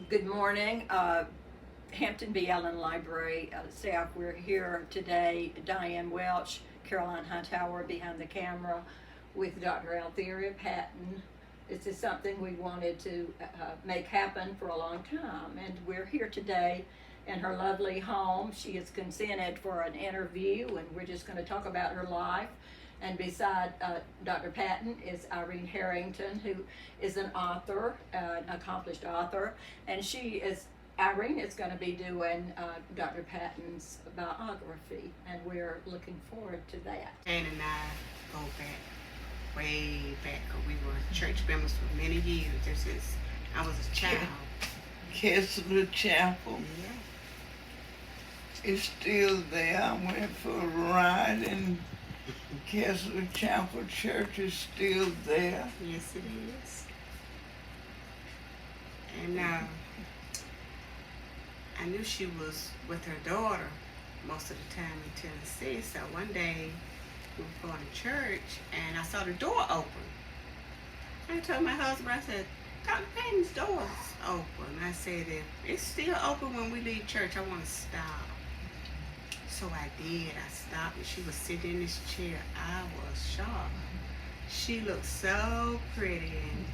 Good morning, Hampton B. Allen Library staff. We're here today, Diane Welch, Caroline Hightower behind the camera with Dr. Altheria Patton. This is something we wanted to make happen for a long time, and we're here today in her lovely home. She has consented for an interview, and we're just going to talk about her life. And beside Dr. Patton is Irene Harrington, who is an author, an accomplished author, and Irene is going to be doing Dr. Patton's biography, and we're looking forward to that. Jane and I go back, way back, 'cause we were church members for many years, ever since I was a child. Kessler Chapel Yeah. is still there. I went for a ride and Kessler Chapel Church is still there. Yes, it is. And I knew she was with her daughter most of the time in Tennessee. So one day we were going to church and I saw the door open. I told my husband, I said, Dr. Patton's door is open. I said, if it's still open when we leave church, I want to stop. So I did. I stopped and she was sitting in this chair. I was shocked. She looked so pretty and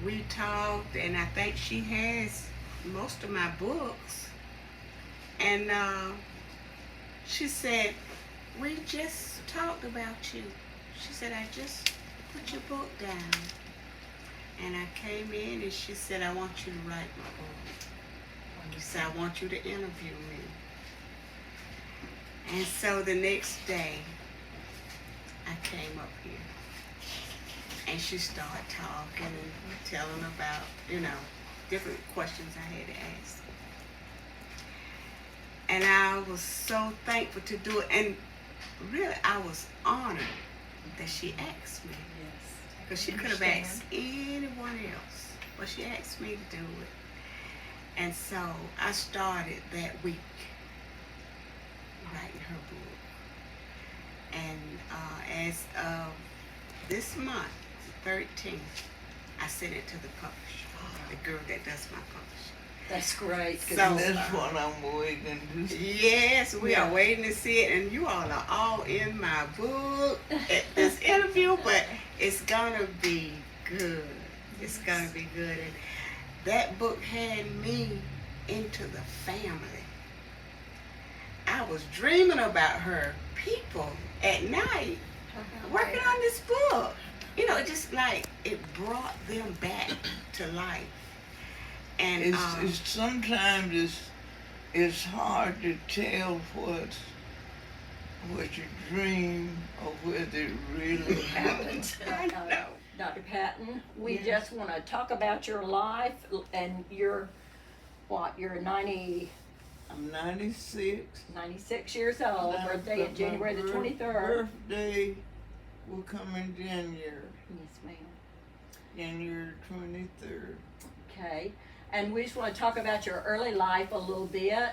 we talked, and I think she has most of my books. And she said, we just talked about you. She said, I just put your book down. And I came in and she said, I want you to write my book. She said, I want you to interview me. And so the next day, I came up here. And she started talking and telling about, different questions I had to ask. And I was so thankful to do it. And really, I was honored that she asked me. Yes. Because she could have asked anyone else. But she asked me to do it. And so I started that week writing her book. And as of this month, 13th, I sent it to the publisher, the girl that does my publishing. That's great. So That's what I'm waiting to see. yes, we are waiting to see it, and you all are all in my book at this interview, but it's gonna be good. It's gonna be good. And that book had me into the family. I was dreaming about her people at night, working on this book. It just like it brought them back to life. And It's sometimes it's hard to tell what you dream or whether it really happened. I know. Dr. Patton, we Yes. just want to talk about your life, and you're 90. I'm 96. 96 years old, Now, birthday but in January my the 23rd. Birthday will come in January. Yes, ma'am. January 23rd. Okay. And we just want to talk about your early life a little bit,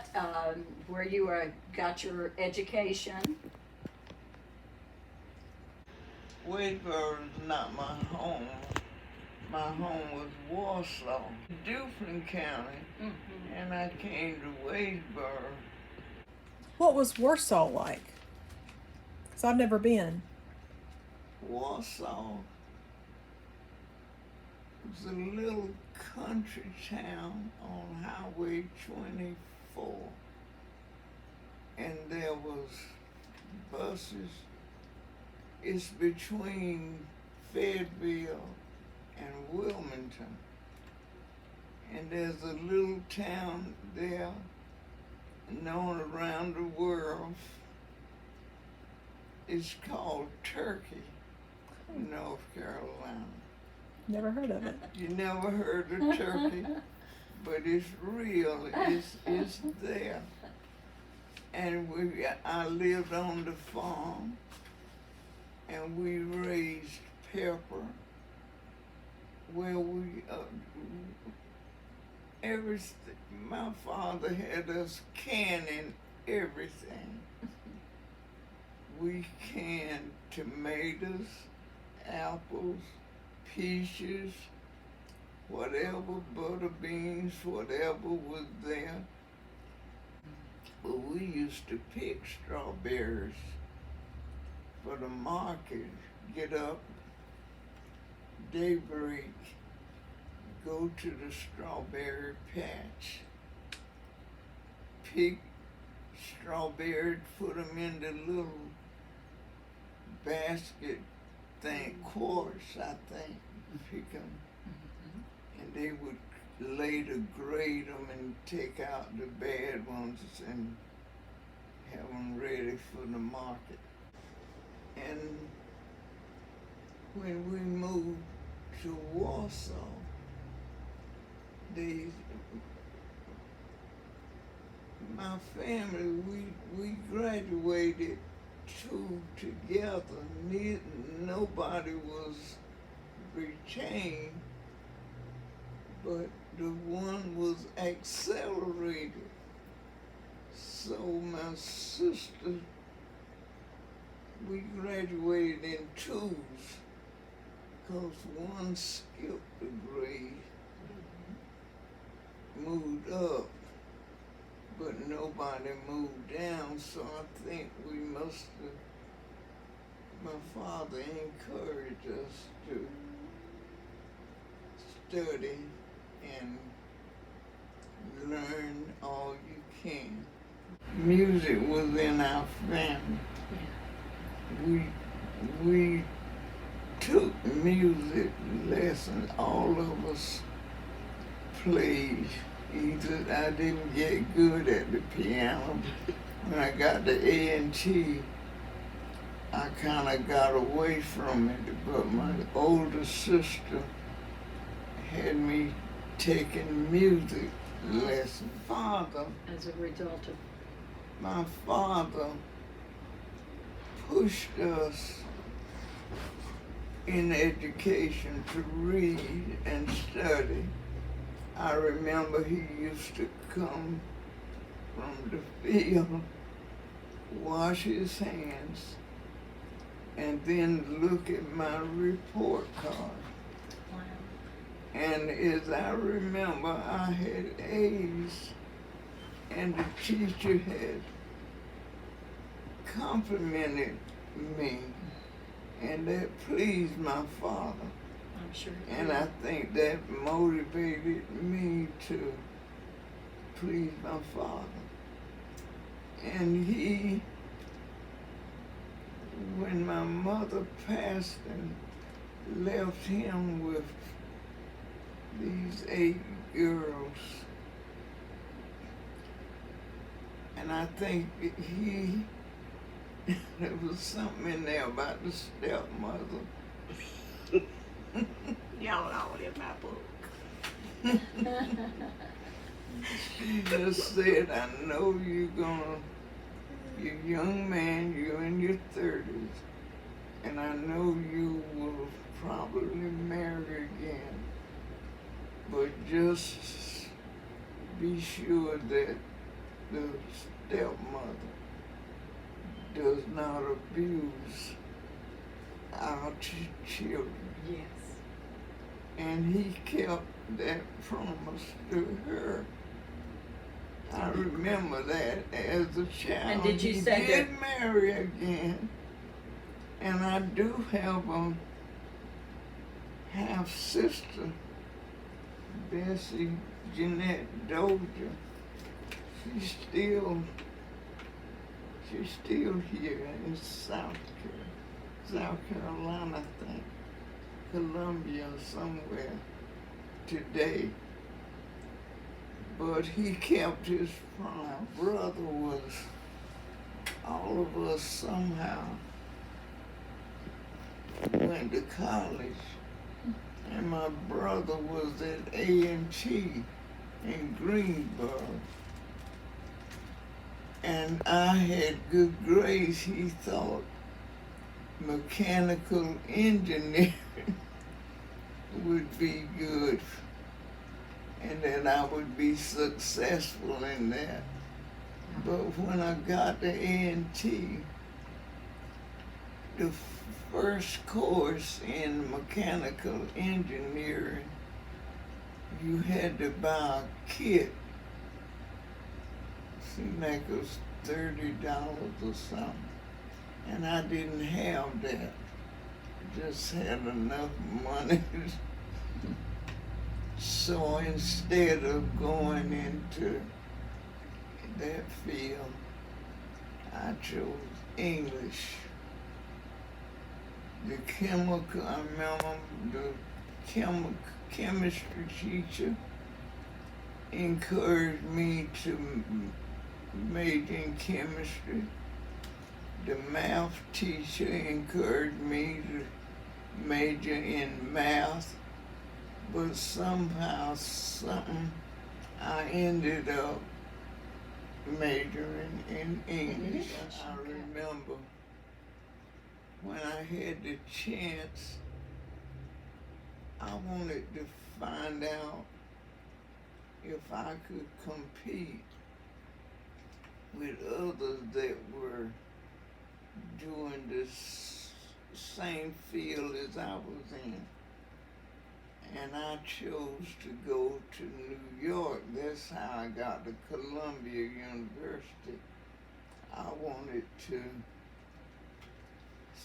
where you got your education. Wadesboro is not my home. My home was Warsaw, Dufferin County, Mm-hmm. and I came to Wadesboro. What was Warsaw like? Because I've never been. Warsaw was a little country town on Highway 24, and there was buses. It's between Fayetteville and Wilmington, and there's a little town there known around the world. It's called Turkey, North Carolina. Never heard of it. You never heard of Turkey, but it's real. It's there. And I lived on the farm, and we raised pepper. Well, everything. My father had us canning everything. We canned tomatoes, apples, peaches, whatever butter beans, whatever was there. But we used to pick strawberries for the market. Get up, daybreak, go to the strawberry patch, pick strawberries, put them in the little basket thing, quarters, I think, pick them, and they would later grade them and take out the bad ones and have them ready for the market. And when we moved to Warsaw, my family, we graduated two together. Nobody was retained, but the one was accelerated. So my sister, we graduated in twos, because one skipped a grade, moved up, but nobody moved down, so I think we must have, my father encouraged us to study and learn all you can. Music was in our family. We took music lessons. All of us played. Either I didn't get good at the piano. When I got to A&T, I kind of got away from it, but my older sister had me taking music lessons. As a result of My father pushed us in education to read and study. I remember he used to come from the field, wash his hands, and then look at my report card. wow. And as I remember, I had A's, and the teacher had complimented me, and that pleased my father. I'm sure. And I think that motivated me to please my father. And when my mother passed and left him with these 8 girls, and I think there was something in there about the stepmother. Y'all all in my book. She just said, I know you're a young man, you're in your 30s, and I know you will probably marry again, but just be sure that the stepmother does not abuse our children. Yes. And he kept that promise to her. I remember that as a child. And did you he say did marry again, and I do have a half sister, Bessie Jeanette Dozier. She's still here in South Carolina, I think, Columbia somewhere today. But he kept his promise. My brother was, all of us somehow went to college, and my brother was at A&T in Greensboro. And I had good grades. He thought mechanical engineering would be good, and that I would be successful in that. But when I got to A&T, the first course in mechanical engineering you had to buy a kit. Seemed like it was $30 or something. And I didn't have that. Just had enough money. So instead of going into that field, I chose English. The chemical, I remember the chemistry teacher encouraged me to major in chemistry. The math teacher encouraged me to major in math, but somehow, I ended up majoring in English. I remember when I had the chance, I wanted to find out if I could compete with others that were doing this same field as I was in. And I chose to go to New York. That's how I got to Columbia University. I wanted to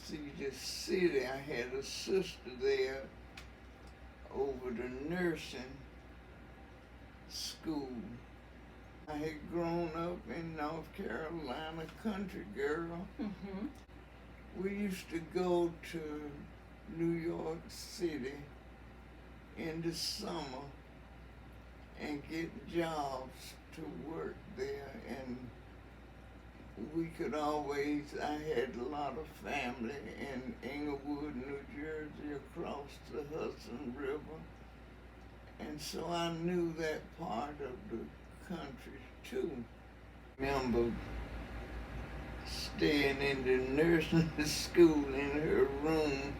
see the city. I had a sister there over the nursing school. I had grown up in North Carolina, country girl. Mm-hmm. We used to go to New York City in the summer and get jobs to work there, and we could always, I had a lot of family in Englewood, New Jersey, across the Hudson River, and so I knew that part of the country too. I remember staying in the nursing school in her room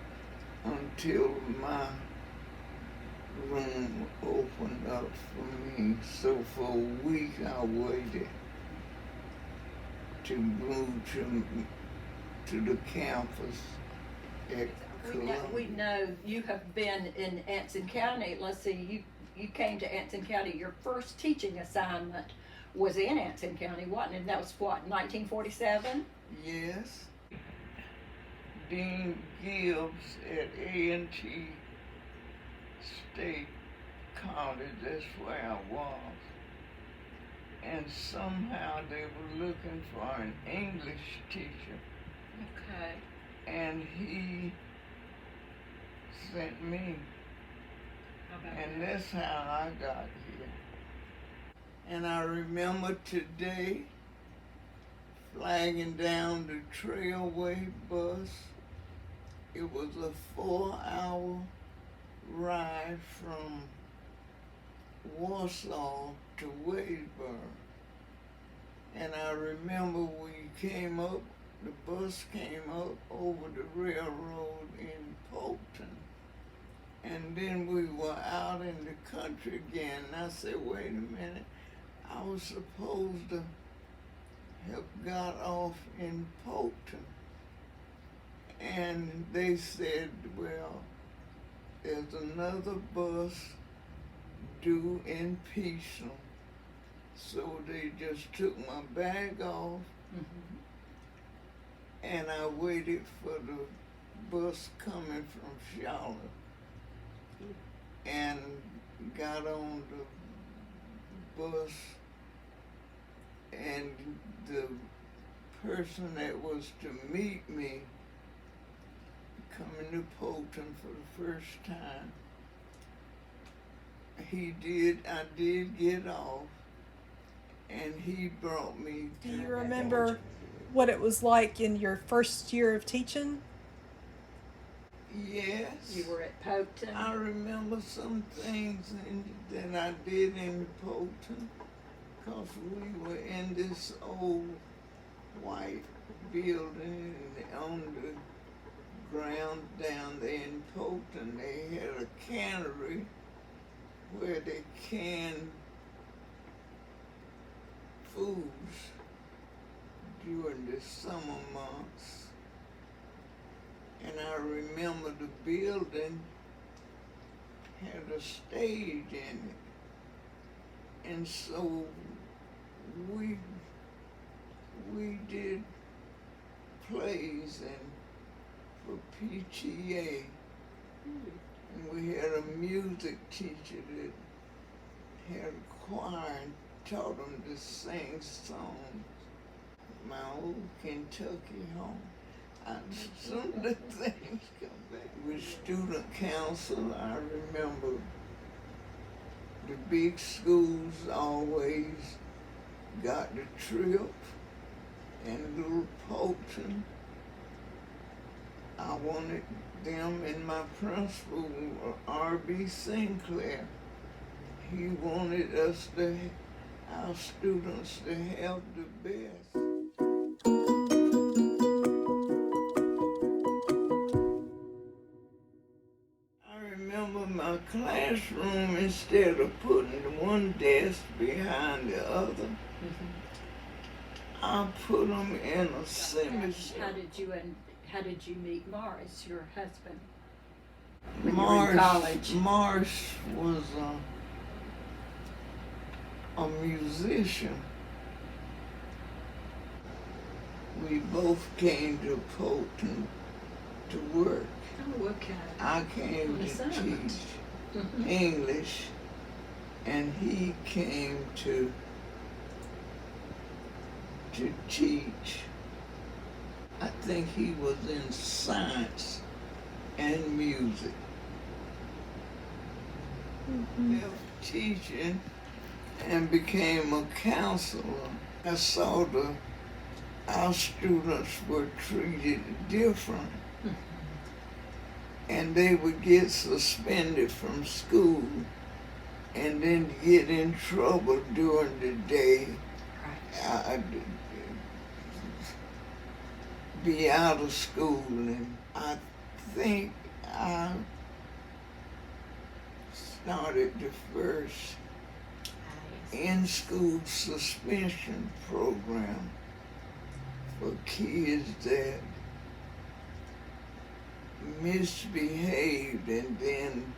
until my room opened up for me. So for a week I waited to move to the campus at Columbia. We know you have been in Anson County. Let's see, you came to Anson County. Your first teaching assignment was in Anson County, wasn't it? And that was what, 1947? Yes. Dean Gibbs at A&T State College, that's where I was. And somehow they were looking for an English teacher. Okay. And he sent me. And that's how I got here. And I remember today flagging down the Trailway bus. It was a 4-hour ride from Warsaw to Wadesboro. And I remember we came up, the bus came up over the railroad in Polkton. And then we were out in the country again. And I said, wait a minute, I was supposed to have got off in Polkton. And they said, well, there's another bus due in Peacham. So they just took my bag off, and I waited for the bus coming from Charlotte and got on the bus, and the person that was to meet me coming to Polkton for the first time, I did get off, and he brought me Do you remember what it was like in your first year of teaching? Yes. You were at Polkton. I remember some things that I did in Polkton, because we were in this old white building, and on the ground down there in Polkton, they had a cannery where they canned foods during the summer months. And I remember the building had a stage in it. And so we did plays and for PTA. And we had a music teacher that had a choir and taught them to sing songs. My old Kentucky home. Some of the things come back. With student council, I remember the big schools always got the trip, and little Polton, I wanted them, and my principal, R.B. Sinclair, he wanted us to, our students to have the best. My classroom, instead of putting one desk behind the other, I put them in a semicircle. How did you meet Morris, your husband? When you were in college? Morris was a musician. We both came to Polton to work. Oh, okay. I came to teach English, and he came to teach. I think he was in science and music. Left teaching and became a counselor. I saw our students were treated different. And they would get suspended from school and then get in trouble during the day. I'd be out of school, and I think I started the first in-school suspension program for kids that misbehaved and then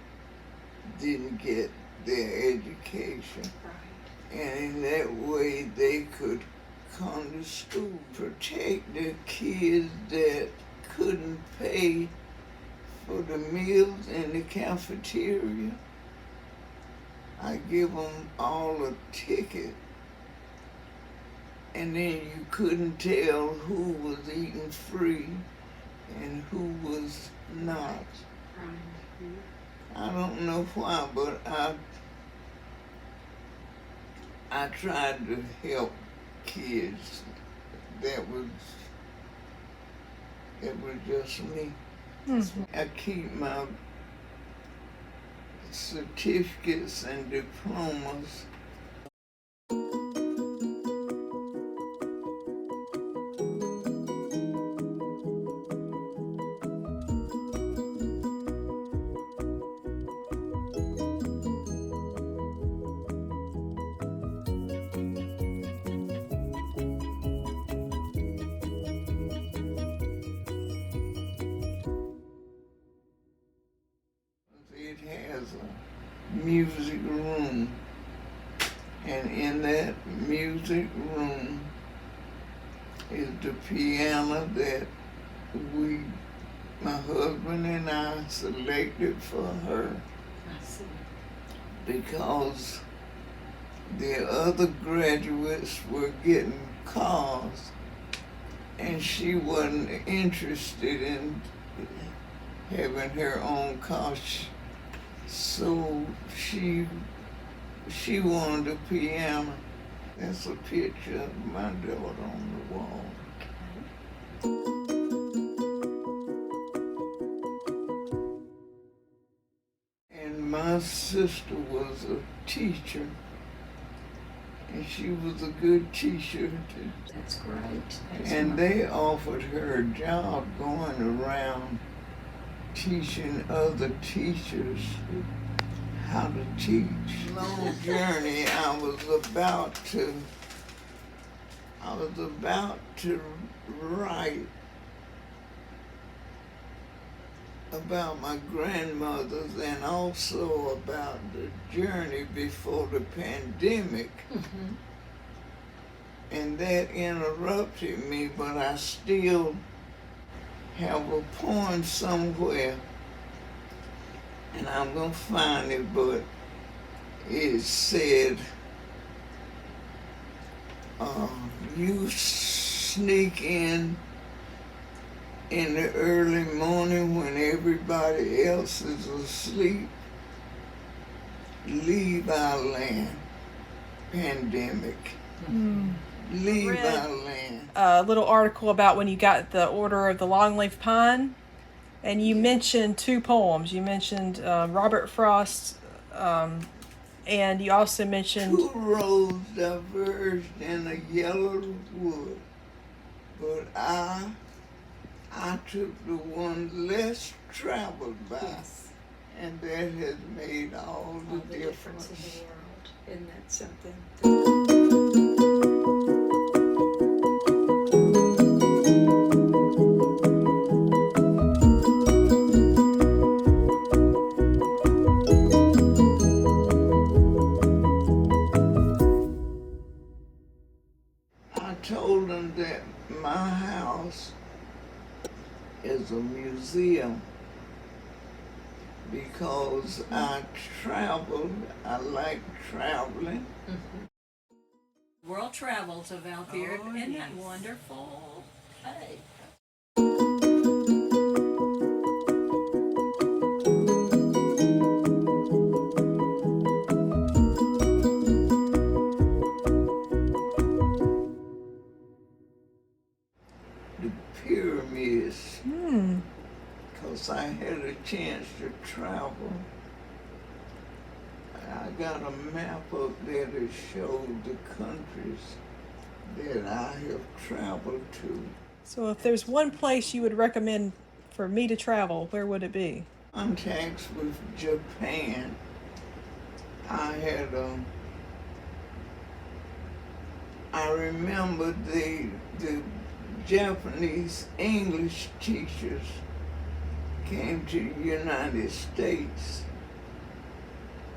didn't get their education. Right. And in that way they could come to school, protect the kids that couldn't pay for the meals in the cafeteria. I give them all a ticket, and then you couldn't tell who was eating free and who was not. I don't know why, but I tried to help kids. That was just me. Mm-hmm. I keep my certificates and diplomas. It has a music room, and in that music room is the piano that my husband and I selected for her. I see. Because the other graduates were getting cars, and she wasn't interested in having her own car. So she wanted a piano. That's a picture of my daughter on the wall. And my sister was a teacher, and she was a good teacher too. That's great. And they offered her a job going around teaching other teachers how to teach. Long journey. I was about to write about my grandmothers and also about the journey before the pandemic. Mm-hmm. And that interrupted me, but I still have a poem somewhere, and I'm gonna find it, but it said, you sneak in the early morning when everybody else is asleep. Leave our land, pandemic. Leave Read our land. a little article about when you got the Order of the Longleaf Pine, and you mentioned two poems. You mentioned Robert Frost, and you also mentioned Two roads diverged in a yellow wood, but I took the one less traveled by, Yes. and that has made all the difference difference. in the world. Isn't that something? I told them that my house is a museum because I traveled. I like traveling. World Travels of Altheria. Oh, Isn't that yes. wonderful? Hey. The pyramids, because I had a chance to travel. I got a map up there that showed the countries that I have traveled to. so if there's one place you would recommend for me to travel, where would it be? Contacts with Japan. I had I remember the Japanese English teachers came to the United States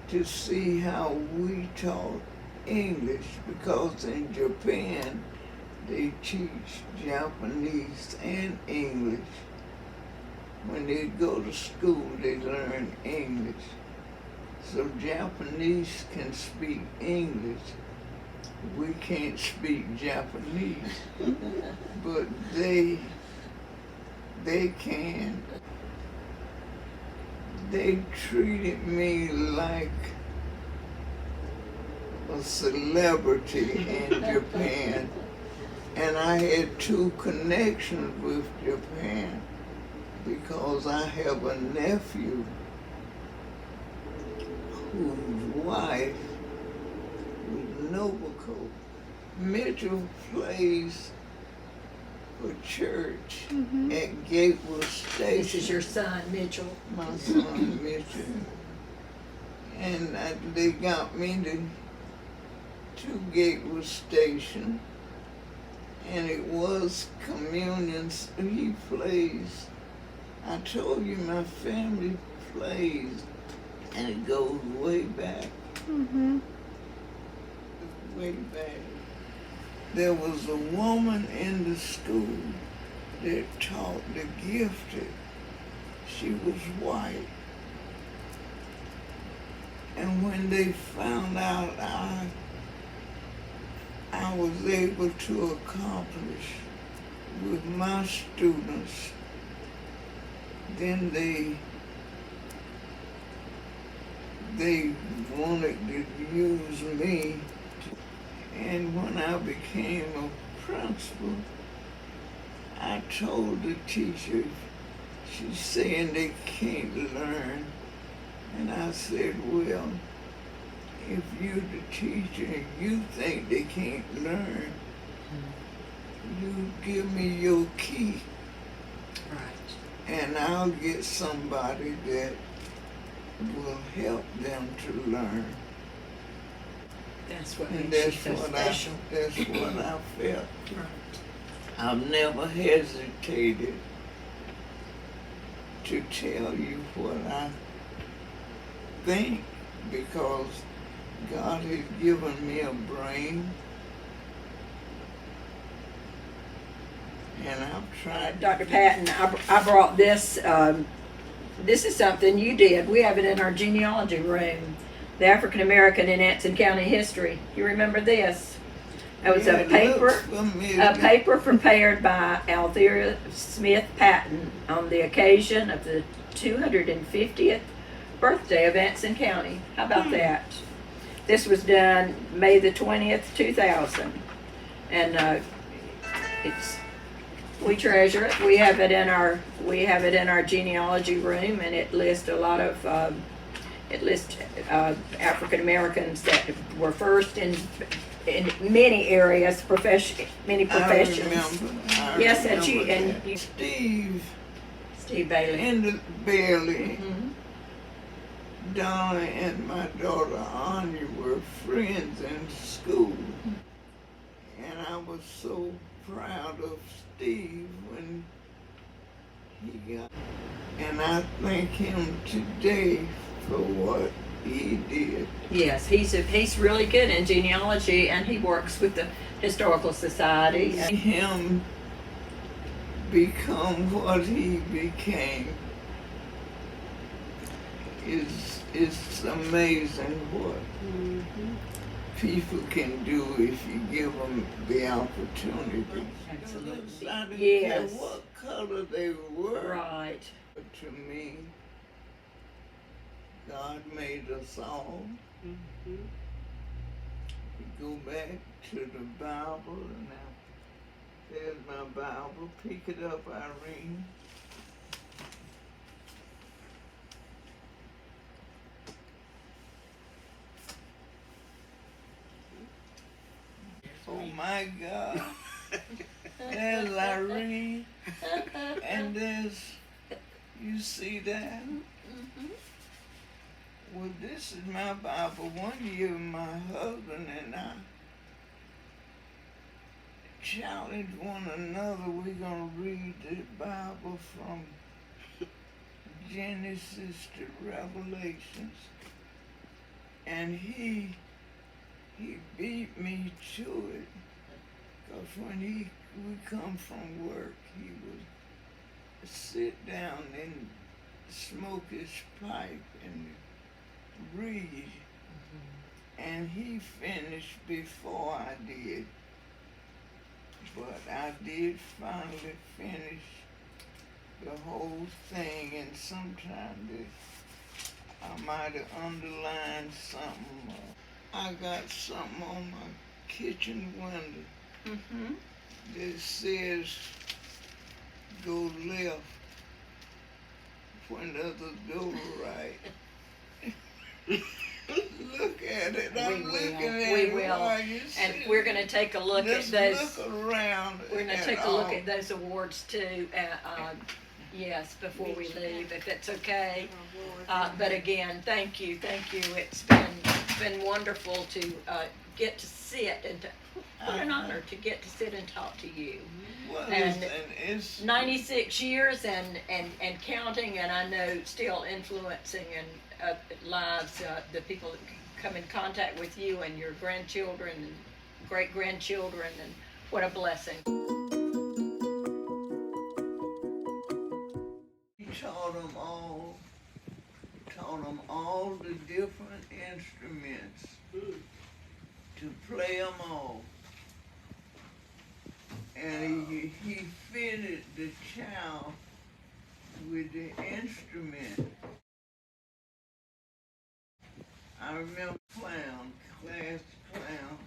to see how we taught English, because in Japan they teach Japanese and English. When they go to school, they learn English. So Japanese can speak English. We can't speak Japanese, but they can. They treated me like a celebrity in Japan, and I had two connections with Japan because I have a nephew whose wife was Nobuko. Mitchell plays for church at Gateway Station. This is your son, Mitchell. My son Mitchell. And they got me to Gateway Station, and it was communion. He plays. I told you my family plays, and it goes way back. Way back. There was a woman in the school that taught the gifted. She was white. And when they found out I was able to accomplish with my students, then they wanted to use me. And when I became a principal, I told the teacher, she's saying they can't learn. And I said, well, if you're the teacher and you think they can't learn, you give me your key. Right. And I'll get somebody that will help them to learn. That's what And makes you that's so what special. that's what I felt. Right. I've never hesitated to tell you what I think because God has given me a brain. And I've tried. Dr. Patton, I brought this. This is something you did. We have it in our genealogy room. The African American in Anson County history. You remember this? It was a paper prepared by Altheria Patton on the occasion of the 250th birthday of Anson County. How about that? This was done May the 20th, 2000, and we treasure it. We have it in our genealogy room, and it lists a lot of African Americans that were first in many areas, many professions. I Yes, remember and that. you, Steve Bailey. and Bailey, Mhm. Donna and my daughter Anya were friends in school. And I was so proud of Steve when he got, and I thank him today for what he did. Yes, he's really good in genealogy, and he works with the Historical Society. See him become what he became is amazing what people can do if you give them the opportunity. Absolutely. I didn't Yes. care what color they were. Right. But to me, God made us all. You go back to the Bible, and now there's my Bible. Pick it up, Irene. Oh my God. There's Irene. And there's, you see that? Well, this is my Bible. One year, my husband and I challenged one another. We're going to read the Bible from Genesis to Revelations. And he beat me to it. Because when we come from work, he would sit down and smoke his pipe and read. And he finished before I did. But I did finally finish the whole thing, and sometimes I might have underlined something. I got something on my kitchen window that says go left when others go right. Look at it. I'm looking at We it will. while you And sit. we're going to take a look at Just those. look around. We're going to take a look at those awards too. Yes, before we leave, if it's okay. But again, thank you. It's been wonderful to get to sit and what an honor to get to sit and talk to you. Well, And it's 96 years and counting, and I know still influencing and lives, the people that come in contact with you and your grandchildren and great-grandchildren, and what a blessing. He taught them all the different instruments, to play them all. And he fitted the child with the instrument. I remember class clown,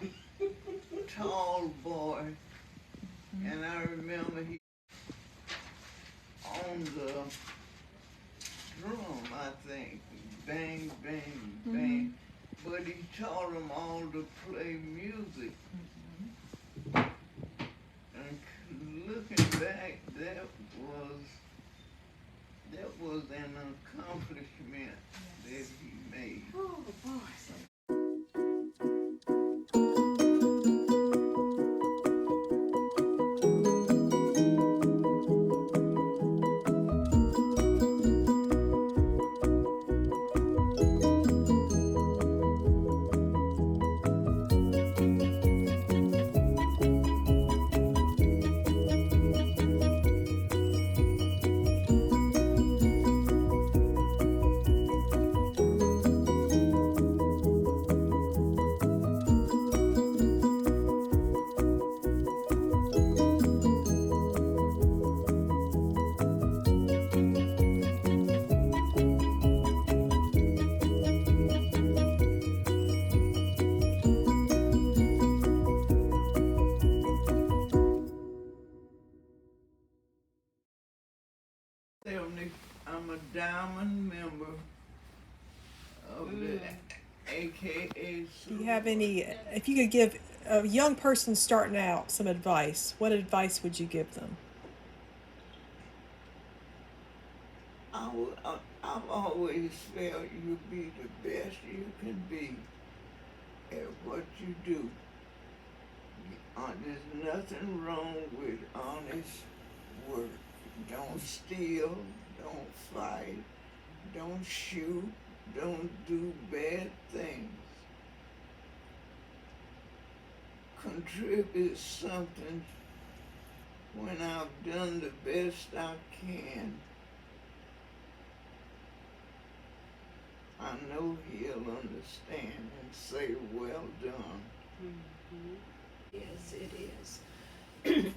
tall boy, and I remember he on the drum, I think, bang, bang, bang. But he taught them all to play music. And looking back, that was an accomplishment that he made. Oh, boy. I'm a diamond member of the AKA. Do you have any, if you could give a young person starting out some advice, what advice would you give them? I've always felt you be the best you can be at what you do. There's nothing wrong with honest work. Don't steal, don't fight, don't shoot, don't do bad things. Contribute something when I've done the best I can. I know he'll understand and say, well done. Mm-hmm. Yes, it is.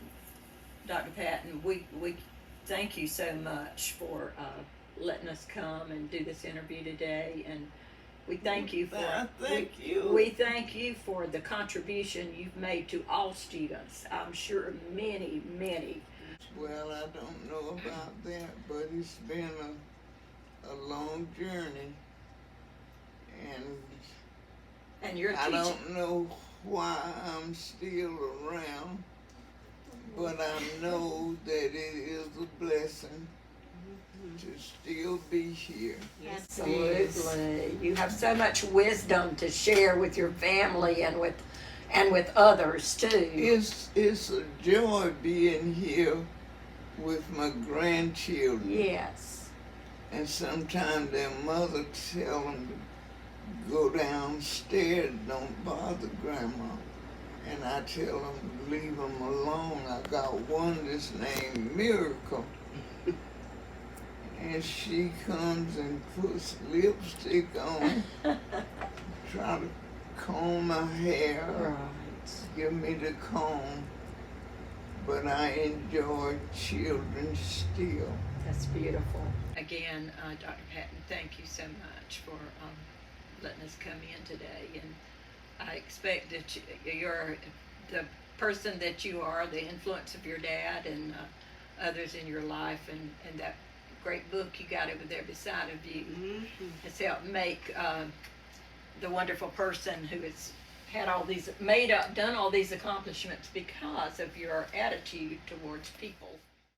Dr. Patton, we thank you so much for letting us come and do this interview today, and we thank you for we thank you for the contribution you've made to all students. I'm sure many. Well, I don't know about that, but it's been a long journey, And you're I teaching. don't know why I'm still around, but I know that it is a blessing to still be here. Yes, Absolutely. You have so much wisdom to share with your family and with others too. It's a joy being here with my grandchildren. Yes. And sometimes their mother tell them to go downstairs, don't bother grandma. And I tell them to leave them alone. I got one that's named Miracle. And she comes and puts lipstick on, try to comb my hair, Right. give me the comb. But I enjoy children still. That's beautiful. Again, Dr. Patton, thank you so much for letting us come in today. And I expect that you're the person that you are, the influence of your dad and others in your life, and that great book you got over there beside of you has helped make the wonderful person who has had all these done all these accomplishments because of your attitude towards people.